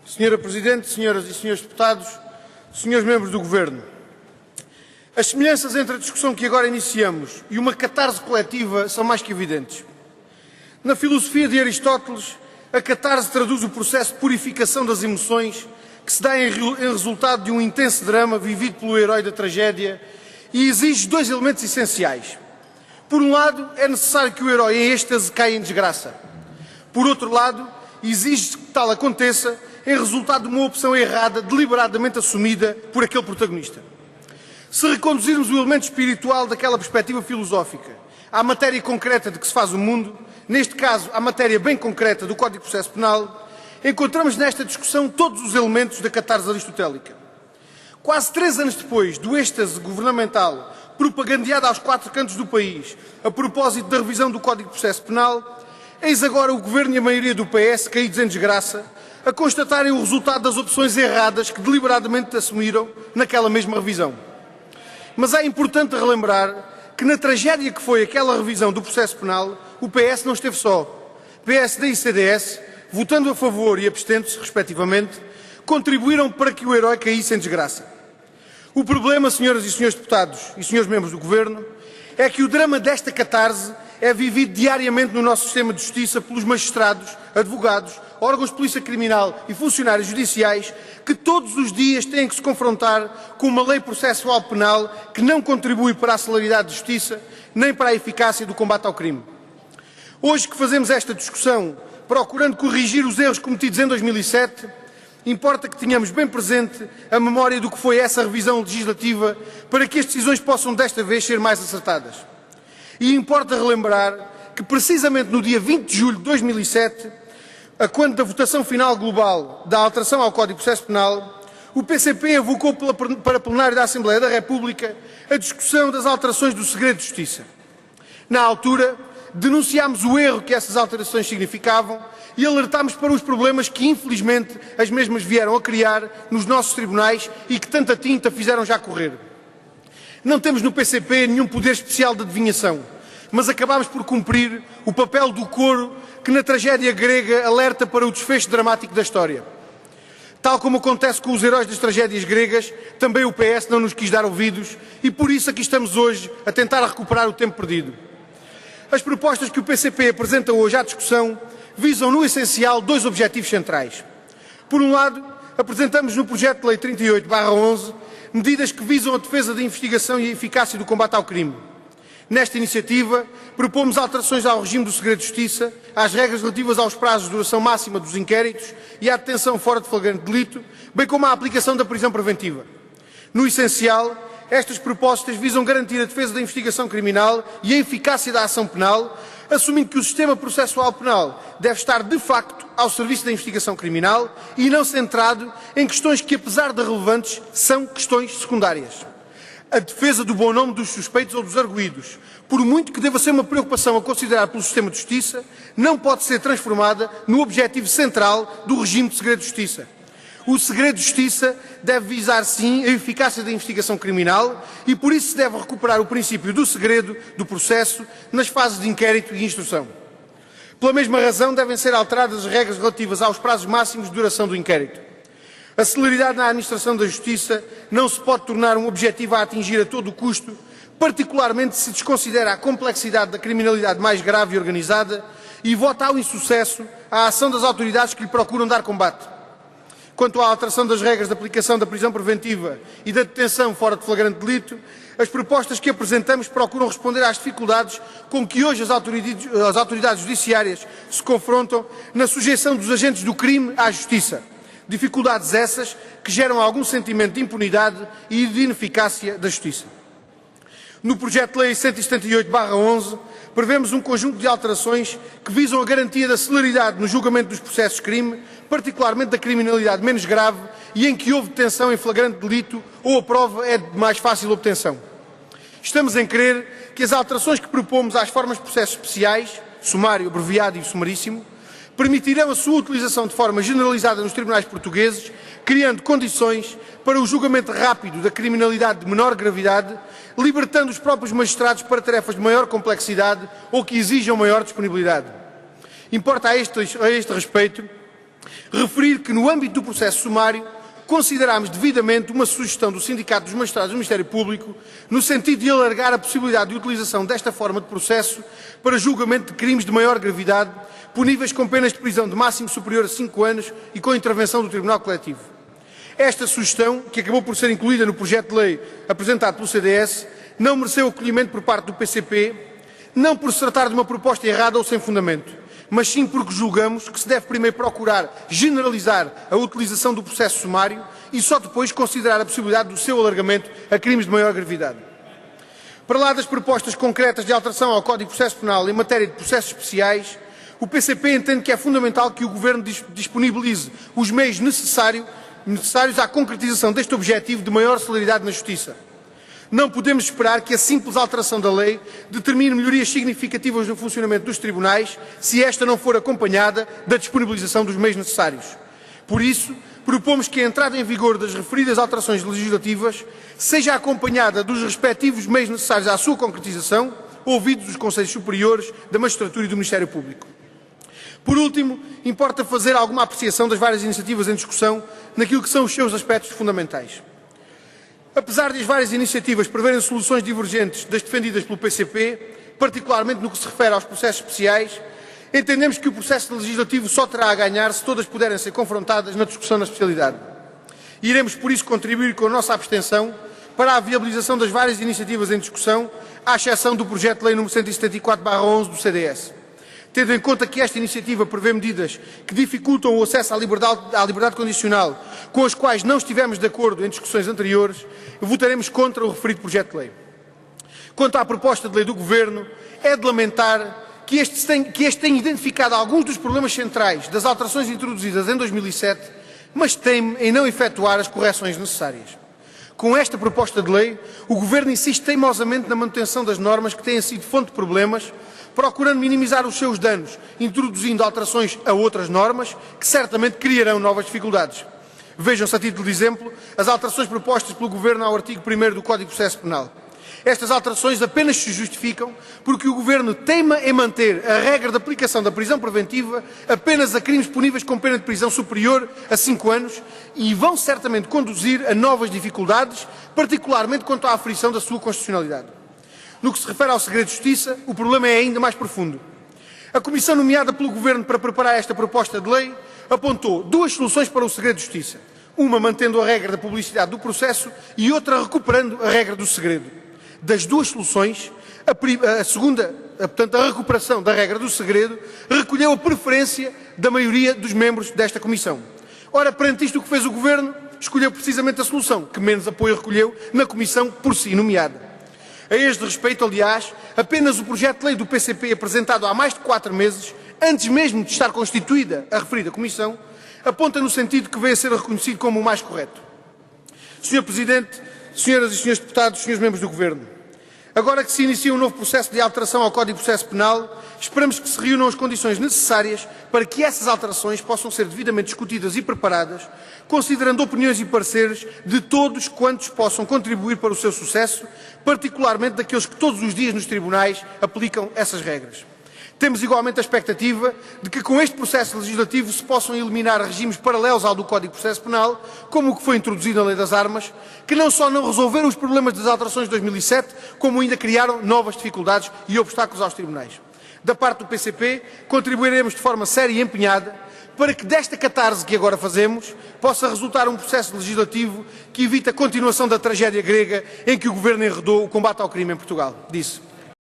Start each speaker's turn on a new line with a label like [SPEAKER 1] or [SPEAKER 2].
[SPEAKER 1] Senhora Presidente, senhoras e senhores deputados, senhores membros do Governo, as semelhanças entre a discussão que agora iniciamos e uma catarse coletiva são mais que evidentes. Na filosofia de Aristóteles, a catarse traduz o processo de purificação das emoções que se dá em resultado de um intenso drama vivido pelo herói da tragédia e exige dois elementos essenciais. Por um lado, é necessário que o herói em êxtase caia em desgraça. Por outro lado, exige que tal aconteça em resultado de uma opção errada, deliberadamente assumida por aquele protagonista. Se reconduzirmos o elemento espiritual daquela perspectiva filosófica à matéria concreta de que se faz o mundo, neste caso à matéria bem concreta do Código de Processo Penal, encontramos nesta discussão todos os elementos da catarse aristotélica. Quase 3 anos depois do êxtase governamental propagandeado aos 4 cantos do país a propósito da revisão do Código de Processo Penal, eis agora o Governo e a maioria do PS, caídos em desgraça, a constatarem o resultado das opções erradas que deliberadamente assumiram naquela mesma revisão. Mas é importante relembrar que na tragédia que foi aquela revisão do processo penal, o PS não esteve só. PSD e CDS, votando a favor e abstendo-se, respectivamente, contribuíram para que o herói caísse em desgraça. O problema, senhoras e senhores deputados e senhores membros do Governo, é que o drama desta catarse é vivido diariamente no nosso sistema de justiça pelos magistrados, advogados, órgãos de polícia criminal e funcionários judiciais que todos os dias têm que se confrontar com uma lei processual penal que não contribui para a celeridade de justiça nem para a eficácia do combate ao crime. Hoje que fazemos esta discussão procurando corrigir os erros cometidos em 2007, importa que tenhamos bem presente a memória do que foi essa revisão legislativa para que as decisões possam desta vez ser mais acertadas. E importa relembrar que precisamente no dia 20 de julho de 2007, a quando da votação final global da alteração ao Código de Processo Penal, o PCP evocou para plenário da Assembleia da República a discussão das alterações do segredo de justiça. Na altura, denunciámos o erro que essas alterações significavam e alertámos para os problemas que, infelizmente, as mesmas vieram a criar nos nossos tribunais e que tanta tinta fizeram já correr. Não temos no PCP nenhum poder especial de adivinhação, mas acabámos por cumprir o papel do coro que na tragédia grega alerta para o desfecho dramático da história. Tal como acontece com os heróis das tragédias gregas, também o PS não nos quis dar ouvidos e por isso aqui estamos hoje a tentar recuperar o tempo perdido. As propostas que o PCP apresenta hoje à discussão visam, no essencial, 2 objetivos centrais. Por um lado, apresentamos no projeto de lei 38/11 medidas que visam a defesa da investigação e a eficácia do combate ao crime. Nesta iniciativa, propomos alterações ao regime do segredo de justiça, às regras relativas aos prazos de duração máxima dos inquéritos e à detenção fora de flagrante delito, bem como à aplicação da prisão preventiva. No essencial, estas propostas visam garantir a defesa da investigação criminal e a eficácia da ação penal, assumindo que o sistema processual penal deve estar, de facto, ao serviço da investigação criminal e não centrado em questões que, apesar de relevantes, são questões secundárias. A defesa do bom nome dos suspeitos ou dos arguidos, por muito que deva ser uma preocupação a considerar pelo sistema de justiça, não pode ser transformada no objetivo central do regime de segredo de justiça. O segredo de justiça deve visar, sim, a eficácia da investigação criminal e, por isso, se deve recuperar o princípio do segredo do processo nas fases de inquérito e instrução. Pela mesma razão, devem ser alteradas as regras relativas aos prazos máximos de duração do inquérito. A celeridade na administração da justiça não se pode tornar um objetivo a atingir a todo o custo, particularmente se desconsidera a complexidade da criminalidade mais grave e organizada e vota ao insucesso a ação das autoridades que lhe procuram dar combate. Quanto à alteração das regras de aplicação da prisão preventiva e da detenção fora de flagrante delito, as propostas que apresentamos procuram responder às dificuldades com que hoje as autoridades judiciárias se confrontam na sujeição dos agentes do crime à justiça. Dificuldades essas que geram algum sentimento de impunidade e de ineficácia da justiça. No projeto de lei 178/11, prevemos um conjunto de alterações que visam a garantia da celeridade no julgamento dos processos de crime, particularmente da criminalidade menos grave e em que houve detenção em flagrante delito ou a prova é de mais fácil obtenção. Estamos em crer que as alterações que propomos às formas de processos especiais, sumário, abreviado e sumaríssimo, permitirão a sua utilização de forma generalizada nos tribunais portugueses, criando condições para o julgamento rápido da criminalidade de menor gravidade, libertando os próprios magistrados para tarefas de maior complexidade ou que exijam maior disponibilidade. Importa a este respeito Referir que, no âmbito do processo sumário, considerámos devidamente uma sugestão do Sindicato dos Magistrados do Ministério Público no sentido de alargar a possibilidade de utilização desta forma de processo para julgamento de crimes de maior gravidade, puníveis com penas de prisão de máximo superior a 5 anos e com intervenção do Tribunal Coletivo. Esta sugestão, que acabou por ser incluída no projeto de lei apresentado pelo CDS, não mereceu acolhimento por parte do PCP, não por se tratar de uma proposta errada ou sem fundamento, mas sim porque julgamos que se deve primeiro procurar generalizar a utilização do processo sumário e só depois considerar a possibilidade do seu alargamento a crimes de maior gravidade. Para lá das propostas concretas de alteração ao Código de Processo Penal em matéria de processos especiais, o PCP entende que é fundamental que o Governo disponibilize os meios necessários à concretização deste objetivo de maior celeridade na Justiça. Não podemos esperar que a simples alteração da lei determine melhorias significativas no funcionamento dos tribunais se esta não for acompanhada da disponibilização dos meios necessários. Por isso, propomos que a entrada em vigor das referidas alterações legislativas seja acompanhada dos respectivos meios necessários à sua concretização, ouvidos os Conselhos Superiores da Magistratura e do Ministério Público. Por último, importa fazer alguma apreciação das várias iniciativas em discussão naquilo que são os seus aspectos fundamentais. Apesar de as várias iniciativas preverem soluções divergentes das defendidas pelo PCP, particularmente no que se refere aos processos especiais, entendemos que o processo legislativo só terá a ganhar se todas puderem ser confrontadas na discussão na especialidade. Iremos, por isso, contribuir com a nossa abstenção para a viabilização das várias iniciativas em discussão, à exceção do projeto de lei nº 174/11 do CDS. Tendo em conta que esta iniciativa prevê medidas que dificultam o acesso à liberdade condicional, com as quais não estivemos de acordo em discussões anteriores, votaremos contra o referido projeto de lei. Quanto à proposta de lei do Governo, é de lamentar que este tenha identificado alguns dos problemas centrais das alterações introduzidas em 2007, mas teme em não efetuar as correções necessárias. Com esta proposta de lei, o Governo insiste teimosamente na manutenção das normas que têm sido fonte de problemas, procurando minimizar os seus danos, introduzindo alterações a outras normas que certamente criarão novas dificuldades. Vejam-se, a título de exemplo, as alterações propostas pelo Governo ao artigo 1º do Código de Processo Penal. Estas alterações apenas se justificam porque o Governo teima em manter a regra de aplicação da prisão preventiva apenas a crimes puníveis com pena de prisão superior a 5 anos e vão certamente conduzir a novas dificuldades, particularmente quanto à aferição da sua constitucionalidade. No que se refere ao segredo de justiça, o problema é ainda mais profundo. A comissão nomeada pelo Governo para preparar esta proposta de lei apontou duas soluções para o segredo de justiça. Uma mantendo a regra da publicidade do processo e outra recuperando a regra do segredo. Das duas soluções, a segunda, portanto, a recuperação da regra do segredo, recolheu a preferência da maioria dos membros desta comissão. Ora, perante isto, o que fez o Governo? Escolheu precisamente a solução que menos apoio recolheu na comissão por si nomeada. A este respeito, aliás, apenas o projeto de lei do PCP apresentado há mais de 4 meses, antes mesmo de estar constituída a referida comissão, aponta no sentido que veio a ser reconhecido como o mais correto. Sr. Presidente, senhoras e senhores deputados, senhores membros do Governo, agora que se inicia um novo processo de alteração ao Código de Processo Penal, esperamos que se reúnam as condições necessárias para que essas alterações possam ser devidamente discutidas e preparadas, considerando opiniões e pareceres de todos quantos possam contribuir para o seu sucesso, particularmente daqueles que todos os dias nos tribunais aplicam essas regras. Temos igualmente a expectativa de que com este processo legislativo se possam eliminar regimes paralelos ao do Código de Processo Penal, como o que foi introduzido na Lei das Armas, que não só não resolveram os problemas das alterações de 2007, como ainda criaram novas dificuldades e obstáculos aos tribunais. Da parte do PCP, contribuiremos de forma séria e empenhada para que desta catarse que agora fazemos possa resultar um processo legislativo que evite a continuação da tragédia grega em que o Governo enredou o combate ao crime em Portugal. Disse.